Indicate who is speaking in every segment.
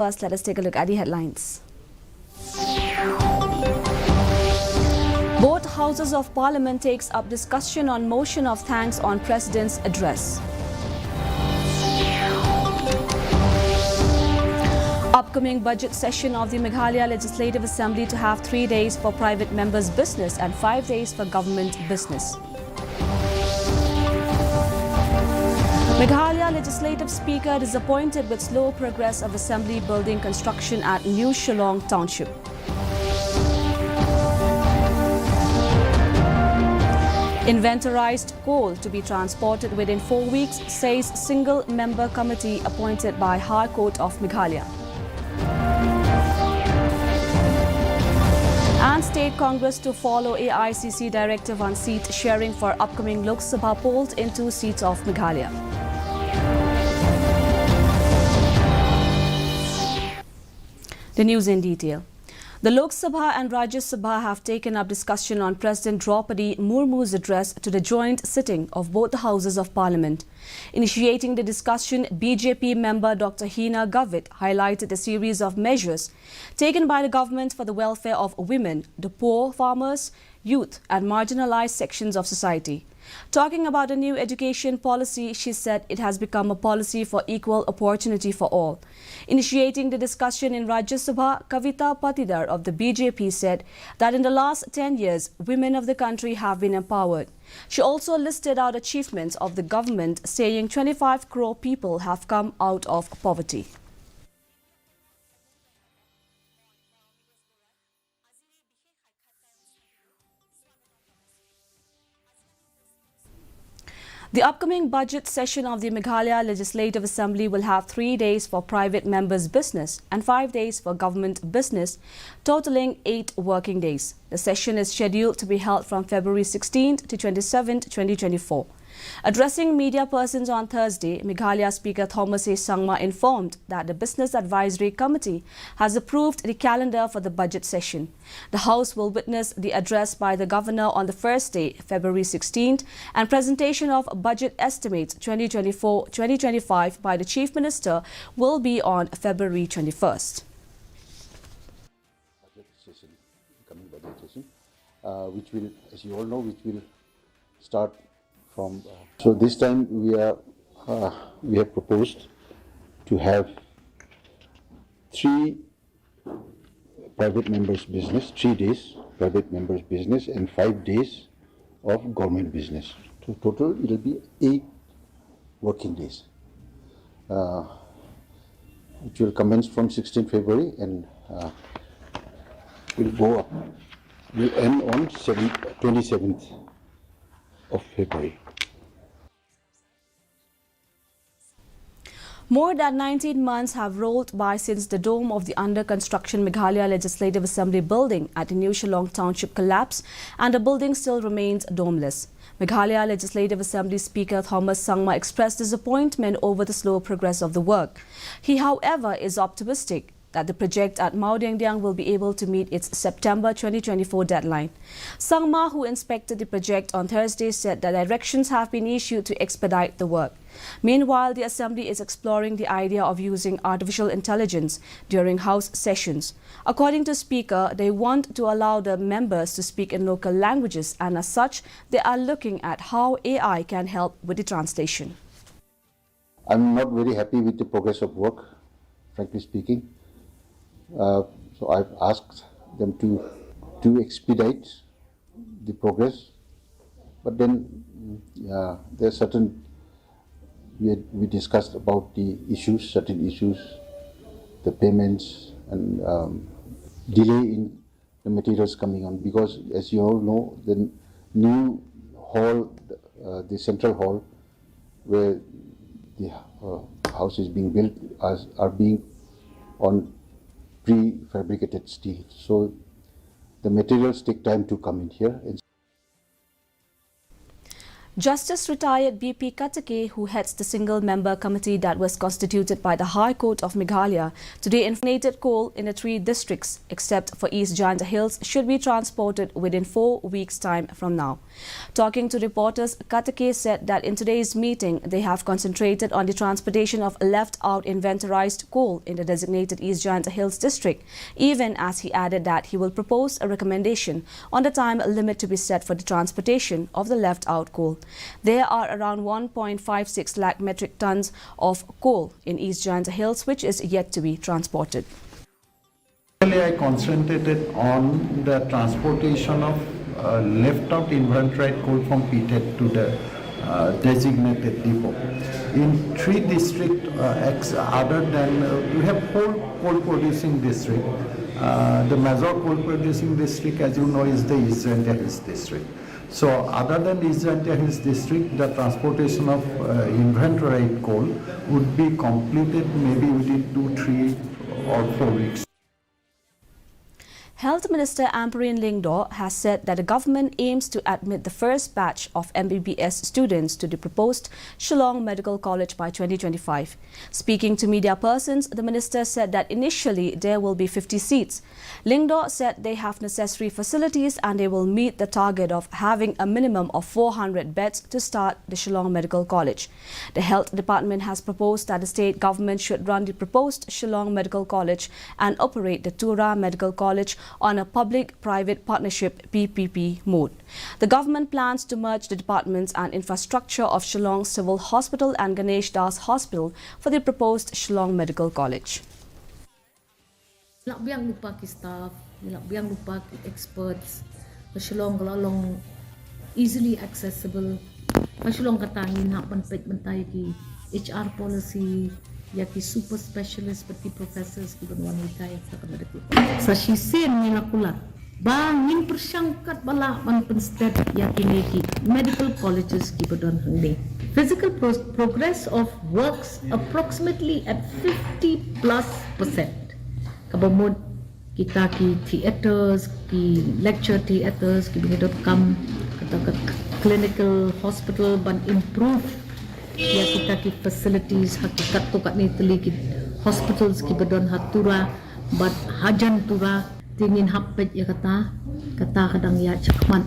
Speaker 1: First, let us take a look at the headlines. Both houses of parliament takes up discussion on motion of thanks on President's address. Upcoming budget session of the Meghalaya Legislative Assembly to have 3 days for private members' business and 5 days for government business. Meghalaya Legislative Speaker disappointed with slow progress of Assembly building construction at New Shillong Township. Inventorized coal to be transported within 4 weeks, says single-member committee appointed by High Court of Meghalaya. And State Congress to follow AICC directive on seat sharing for upcoming Lok Sabha polls in 2 seats of Meghalaya. The news in detail. The Lok Sabha and Rajya Sabha have taken up discussion on President Draupadi Murmu's address to the joint sitting of both the houses of parliament. Initiating the discussion, BJP member Dr. Hina Gavit highlighted a series of measures taken by the government for the welfare of women, the poor, farmers, youth and marginalized sections of society. Talking about a new education policy, she said it has become a policy for equal opportunity for all. Initiating the discussion in Rajya Sabha, Kavita Patidar of the BJP said that in the last 10 years, women of the country have been empowered. She also listed out achievements of the government, saying 25 crore people have come out of poverty. The upcoming budget session of the Meghalaya Legislative Assembly will have 3 days for private members' business and 5 days for government business, totaling 8 working days. The session is scheduled to be held from February 16th to 27th, 2024. Addressing media persons on Thursday, Meghalaya Speaker Thomas A. Sangma informed that the Business Advisory Committee has approved the calendar for the budget session. The House will witness the address by the Governor on the first day, February 16th, and presentation of budget estimates 2024-2025 by the Chief Minister will be on February 21st.
Speaker 2: Coming budget session, which will, as you all know, which will start from. So this time we have proposed to have 3 private members' business, 3 days private members' business, and 5 days of government business. So total it will be 8 working days, which will commence from 16th February and will go up. Will end on 27th of February.
Speaker 1: More than 19 months have rolled by since the dome of the under-construction Meghalaya Legislative Assembly building at the New Shillong Township collapsed, and the building still remains domeless. Meghalaya Legislative Assembly Speaker Thomas Sangma expressed disappointment over the slow progress of the work. He, however, is optimistic that the project at Maudiangdiang will be able to meet its September 2024 deadline. Sangma, who inspected the project on Thursday, said that directions have been issued to expedite the work. Meanwhile, the Assembly is exploring the idea of using artificial intelligence during House sessions. According to Speaker, they want to allow the members to speak in local languages, and as such, they are looking at how AI can help with the translation.
Speaker 2: I'm not very happy with the progress of work, frankly speaking. So I've asked them to expedite the progress, but then there are certain, we discussed about the issues, certain issues, the payments and delay in the materials coming on, because as you all know, the new hall, the central hall where the house is being built are being on prefabricated steel. So the materials take time to come in here.
Speaker 1: Justice retired BP Katake, who heads the single-member committee that was constituted by the High Court of Meghalaya, today informated coal in the 3 districts, except for East Janta Hills, should be transported within 4 weeks' time from now. Talking to reporters, Katake said that in today's meeting, they have concentrated on the transportation of left-out inventorized coal in the designated East Janta Hills district, even as he added that he will propose a recommendation on the time limit to be set for the transportation of the left-out coal. There are around 1.56 lakh metric tons of coal in East Janta Hills, which is yet to be transported.
Speaker 3: I concentrated on the transportation of left-out inventory coal from Pithead to the designated depot. In 3 districts, other than we have 4 coal-producing districts. The major coal-producing district, as you know, is the East Janta Hills district. So, other than East Janta Hills district, the transportation of inventory coal would be completed maybe within 2, 3, or 4 weeks.
Speaker 1: Health Minister Ampareen Lyngdoh has said that the government aims to admit the first batch of MBBS students to the proposed Shillong Medical College by 2025. Speaking to media persons, the minister said that initially there will be 50 seats. Lyngdoh said they have necessary facilities and they will meet the target of having a minimum of 400 beds to start the Shillong Medical College. The Health Department has proposed that the state government should run the proposed Shillong Medical College and operate the Tura Medical College on a public-private partnership PPP mode. The government plans to merge the departments and infrastructure of Shillong Civil Hospital and Ganesh Das Hospital for the proposed Shillong Medical College.
Speaker 4: Biang lupa ki staff, biang lupa ki experts, Shillong kalau easily accessible, Shillong katangin hapan pet mentai ki HR policy, ya ki super specialist seperti professors ki benwan wikai tak medical. Sa shisen nila kula, bangin persangkat bala man pensted ya kini ki medical colleges ki bedon hangde. Physical progress of works approximately at 50+%. Kabamod kita ki theaters, ki lecture theaters, ki bingidot kam kata clinical hospital ban improve ya kita ki facilities hakikat tu kat ni teli ki hospitals ki bedon hatura bat hajan tura tingin hapet ya kata kadang ya cakman.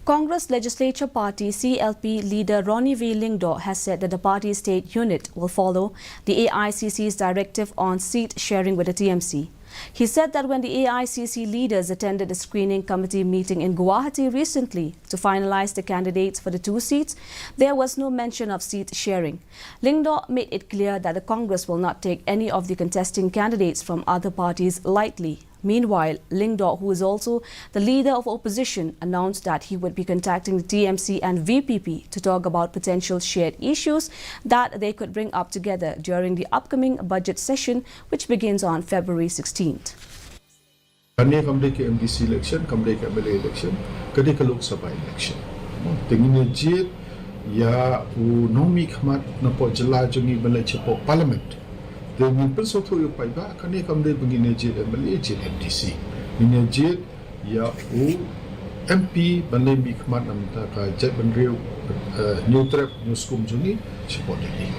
Speaker 1: Congress Legislature Party CLP leader Ronnie V. Lyngdoh has said that the party's state unit will follow the AICC's directive on seat sharing with the TMC. He said that when the AICC leaders attended a screening committee meeting in Guwahati recently to finalize the candidates for the 2 seats, there was no mention of seat sharing. Lyngdoh made it clear that the Congress will not take any of the contesting candidates from other parties lightly. Meanwhile, Lyngdoh, who is also the leader of opposition, announced that he would be contacting the TMC and VPP to talk about potential shared issues that they could bring up together during the upcoming budget session, which begins on February 16th.
Speaker 5: Kami ke MDC election, kami ke MLA election, kami ke Lok Sabha election. Dengan jid ya unomi khmat napo jela jungi balai cepo parliament. Dengan persotu yo paiba kami begini jid MLA jid MDC. Dengan jid ya MP balai khmat namta ka jad benriu new trap new skum jungi cepo dili.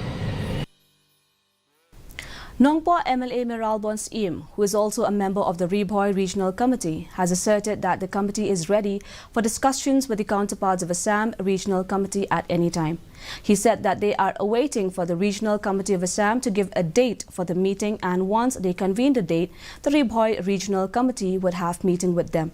Speaker 1: Nongpoh MLA Meralbon Im, who is also a member of the Riboy Regional Committee, has asserted that the committee is ready for discussions with the counterparts of Assam Regional Committee at any time. He said that they are awaiting for the Regional Committee of Assam to give a date for the meeting, and once they convene the date, the Riboy Regional Committee would have meeting with them.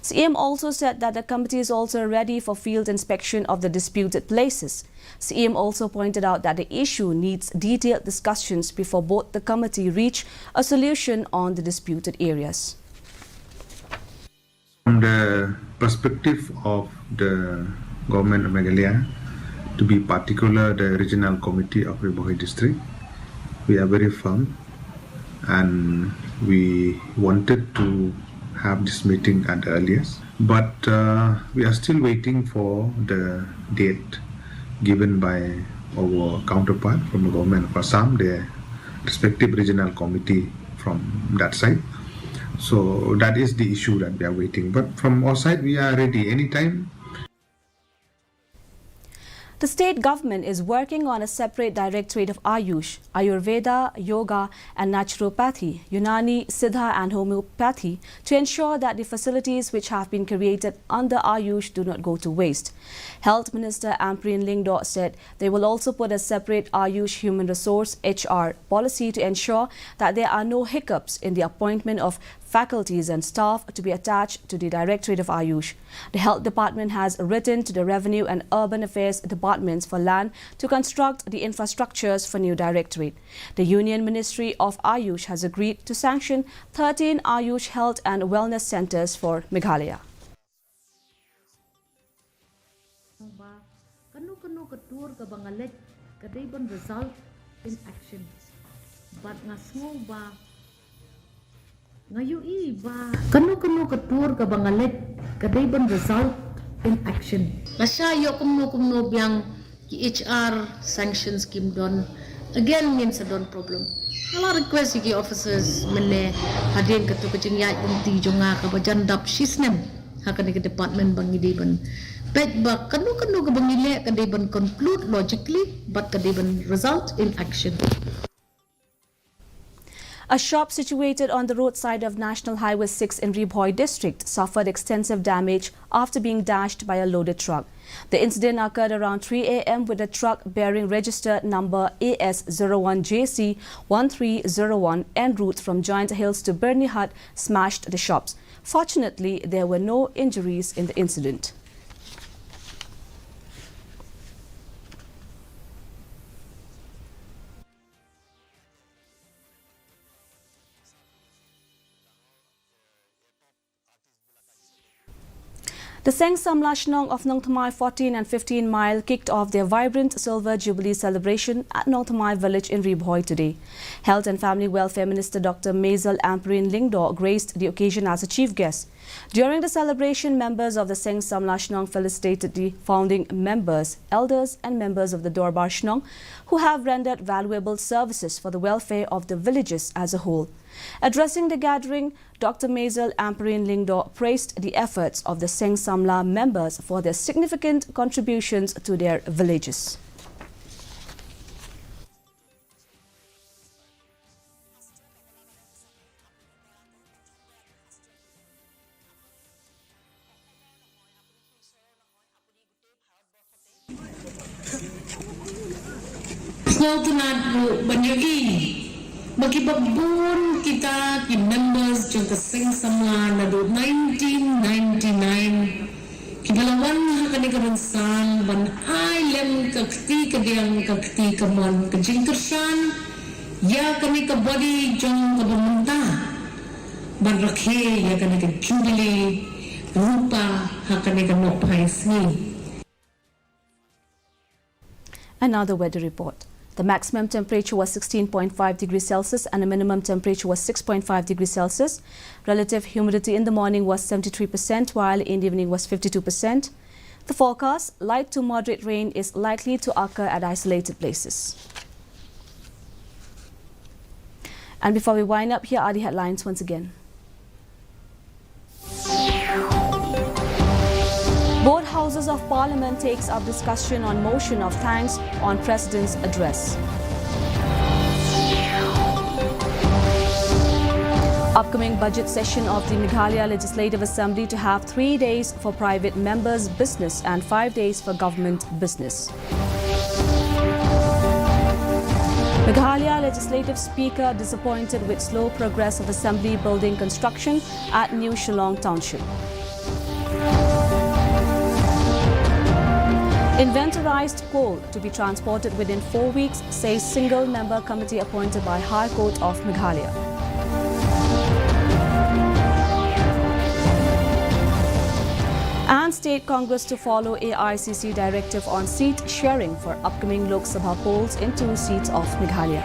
Speaker 1: CM also said that the committee is also ready for field inspection of the disputed places. CM also pointed out that the issue needs detailed discussions before both the committee reach a solution on the disputed areas.
Speaker 6: From the perspective of the government of Meghalaya, to be particular the regional committee of Riboy district, we are very firm and we wanted to have this meeting at the earliest, but we are still waiting for the date given by our counterpart from the government of Assam, the respective regional committee from that side. So that is the issue that we are waiting. But from our side, we are ready anytime.
Speaker 1: The state government is working on a separate directorate of Ayush, Ayurveda, Yoga and Naturopathy, Unani, Siddha and Homeopathy to ensure that the facilities which have been created under Ayush do not go to waste. Health Minister Ampreen Lingdo said they will also put a separate Ayush Human Resource HR policy to ensure that there are no hiccups in the appointment of faculties and staff to be attached to the Directorate of Ayush. The Health Department has written to the Revenue and Urban Affairs Departments for land to construct the infrastructures for new directorate. The Union Ministry of Ayush has agreed to sanction 13 Ayush Health and Wellness Centres for Meghalaya.
Speaker 4: Kanu ketur ke bangalet kadai ban result in action. But ngasngo ba ngayui ba kanu ketur ke bangalet kadai ban result in action. Masya yo kumno biang ki HR sanctions kim don again means a don problem. Ala request ki officers mele hadin ketu kecing ya inti jonga ka bajan dap sisnem hakan ke department bangide ban bet ba kanu ke bangile kadai ban conclude logically but kadai ban result in action.
Speaker 1: A shop situated on the roadside of National Highway 6 in Ribhoi district suffered extensive damage after being dashed by a loaded truck. The incident occurred around 3 a.m. with a truck bearing register number AS01JC1301 en route from Giant Hills to Birney Hut smashed the shops. Fortunately, there were no injuries in the incident. The Seng Samla Shnong of Nong Thamai 14 and 15 Mile kicked off their vibrant Silver Jubilee celebration at Nong Thamai village in Ribhoi today. Health and Family Welfare Minister Dr. Meghalaya Ampreen Lingdo graced the occasion as a chief guest. During the celebration, members of the Seng Samla Shnong felicitated the founding members, elders and members of the Dorbar Shnong who have rendered valuable services for the welfare of the villages as a whole. Addressing the gathering, Dr. Meghalaya Ampreen Lingdo praised the efforts of the Seng Samla members for their significant contributions to their villages.
Speaker 7: Makibabun kita ki members jong ka Seng Samla na do 1999 kibalawan ha kani kabansan ban ailem kakti kadiang kakti kamon kajingkersan ya kani ka body jong ka bamunta ban rakhe ya kani ka jubilee rupa ha kani ka nopai sni.
Speaker 1: Another weather report. The maximum temperature was 16.5 degrees Celsius and the minimum temperature was 6.5 degrees Celsius. Relative humidity in the morning was 73% while in the evening was 52%. The forecast, light to moderate rain is likely to occur at isolated places. And before we wind up, here are the headlines once again. Both houses of Parliament takes up discussion on motion of thanks on President's address. Upcoming budget session of the Meghalaya Legislative Assembly to have 3 days for private members' business and 5 days for government business. Meghalaya Legislative Speaker disappointed with slow progress of Assembly building construction at New Shillong Township. Inventorized coal to be transported within 4 weeks, says single-member committee appointed by High Court of Meghalaya. And State Congress to follow AICC directive on seat sharing for upcoming Lok Sabha polls in 2 seats of Meghalaya.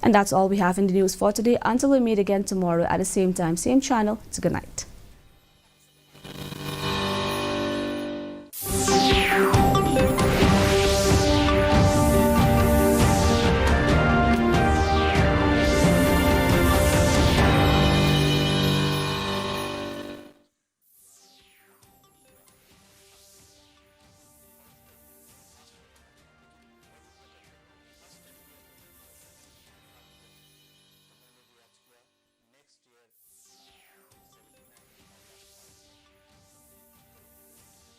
Speaker 1: And that's all we have in the news for today. Until we meet again tomorrow at the same time, same channel. It's a good night.